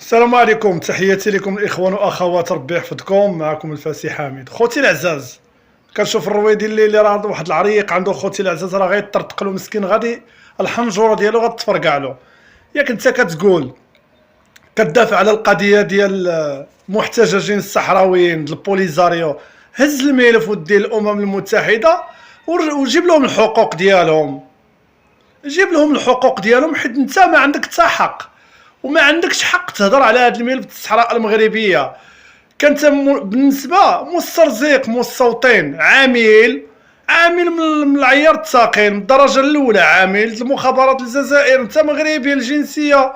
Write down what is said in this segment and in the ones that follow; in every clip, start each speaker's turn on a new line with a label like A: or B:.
A: السلام عليكم، تحياتي لكم الاخوان واخوات، ربي يحفظكم. معكم الفاسي حامد. خوتي العزاز، كنشوف الرويدي اللي راه عنده واحد العريق، عنده خوتي العزاز راه غيطرطق له مسكين، غادي الحنجره ديالو غتفرقع له. ياك انت كتقول كتدافع على القضيه ديال المحتججين الصحراويين ديال البوليزاريو، هز الملف ودي الامم المتحده وجيب لهم الحقوق ديالهم، جيب لهم الحقوق ديالهم، حيت انت ما عندك حتى حق وما عندكش حق تهضر على هذا الملف الصحراء المغربيه. كانت بالنسبه مسترزق مستوطن عامل من العيار الثقيل من الدرجه الاولى، عامل المخابرات الجزائر، انت مغربي الجنسيه،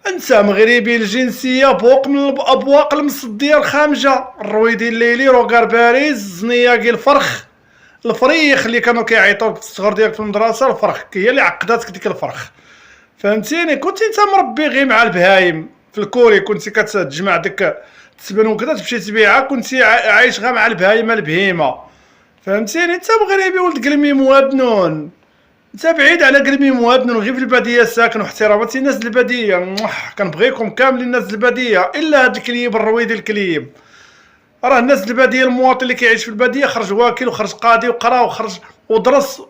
A: انت مغربي الجنسيه بوق من الابواق المصديه الخامجه، الرويدي الليلي، روكار باريس، زنياقي الفريخ اللي كانوا كيعيطوك في الصغر ديالك في المدرسه، الفرخ هي اللي عقداتك ديك الفرخ، فهمتيني؟ كنتي انت مربي غير مع البهايم في الكوري، كنتي كتجمع ديك التبن وكذا تمشي تبيعها، كنتي عايش غير مع البهايمه البهيمه، فهمتيني؟ انت مغربي ولد قلمي موادنون، انت بعيد على قلبي موادن، غير في الباديه ساكن، واحتراماتي الناس الباديه، كنبغيكم كاملين الناس الباديه، الا هاد الكليب الرويدي الكليب، راه الناس الباديه، المواطن اللي كيعيش في الباديه خرج واكل وخرج قاضي وقرا وخرج ودرس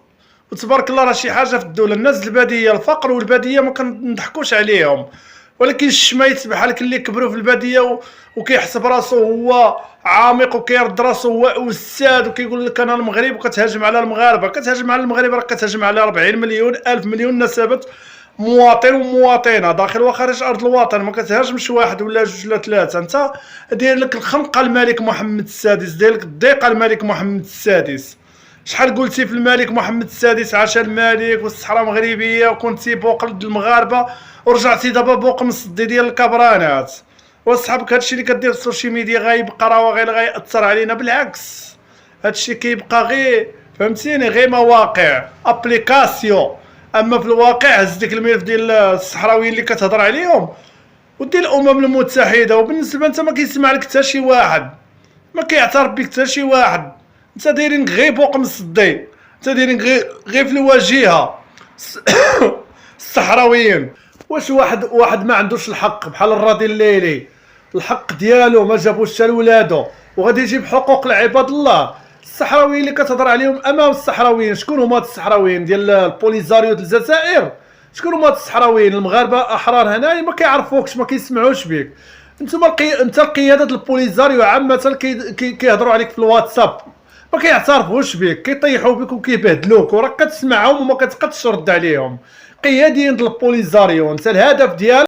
A: وتبارك الله، راه شي حاجه في الدوله. الناس الباديه، الفقر والباديه ما كنضحكوش عليهم، ولكن الشمايت بحال اللي كبروا في الباديه وكيحسب راسو هو عامق وكيرد راسو هو استاذ وكيقول لك انا المغرب، وكتهاجم على المغاربه، كتهاجم على المغرب، راه كتهاجم على 40 مليون الف مليون نسبه مواطن ومواطنه داخل وخارج ارض الوطن، ما كتهاجمش واحد ولا جوج ولا ثلاثه. انت داير لك الخنقه الملك محمد السادس، داير لك الضيقه الملك محمد السادس. شحال قلتي في الملك محمد السادس عاش الملك والصحراء مغربيه، وكنتي بوق المغاربه، ورجعتي دابا بوق مصدي ديال الكبرانات. وصحابك هادشي اللي كدير في السوشيال ميديا غيبقى راه غير غيأثر علينا، بالعكس هادشي كيبقى غير، فهمتيني، غير مواقع ابليكاسيون. اما في الواقع هز ديك الملف ديال الصحراويين اللي كتهضر عليهم ودير الامم المتحده، وبالنسبه انت ما كيسمع لك حتى شي واحد، ما كيعترف بك حتى شي واحد، انت دايرين غير بوق مصدي، انت دايرين غير في الواجهه الصحراويين. واش واحد ما عندوش الحق بحال الراضي الليلي، الحق ديالو ما جابوش حتى لولادو، وغادي يجيب حقوق العباد الله؟ الصحراويين اللي كتهضر عليهم، امام الصحراويين شكون هما؟ الصحراويين ديال البوليزاريو ديال الجزائر، شكون هما الصحراويين؟ المغاربه احرار هنايا ما كيعرفوكش، ما كيسمعوش بك. انتما انت القياده البوليزاريو عامه كيهضروا عليك في الواتساب، ما كيعترفوش بك، كيطيحوا بك وكيبهدلوك، وراك كتسمعهم وما كتقدش ترد عليهم. قياديين ديال البوليزاريو، انت الهدف ديالك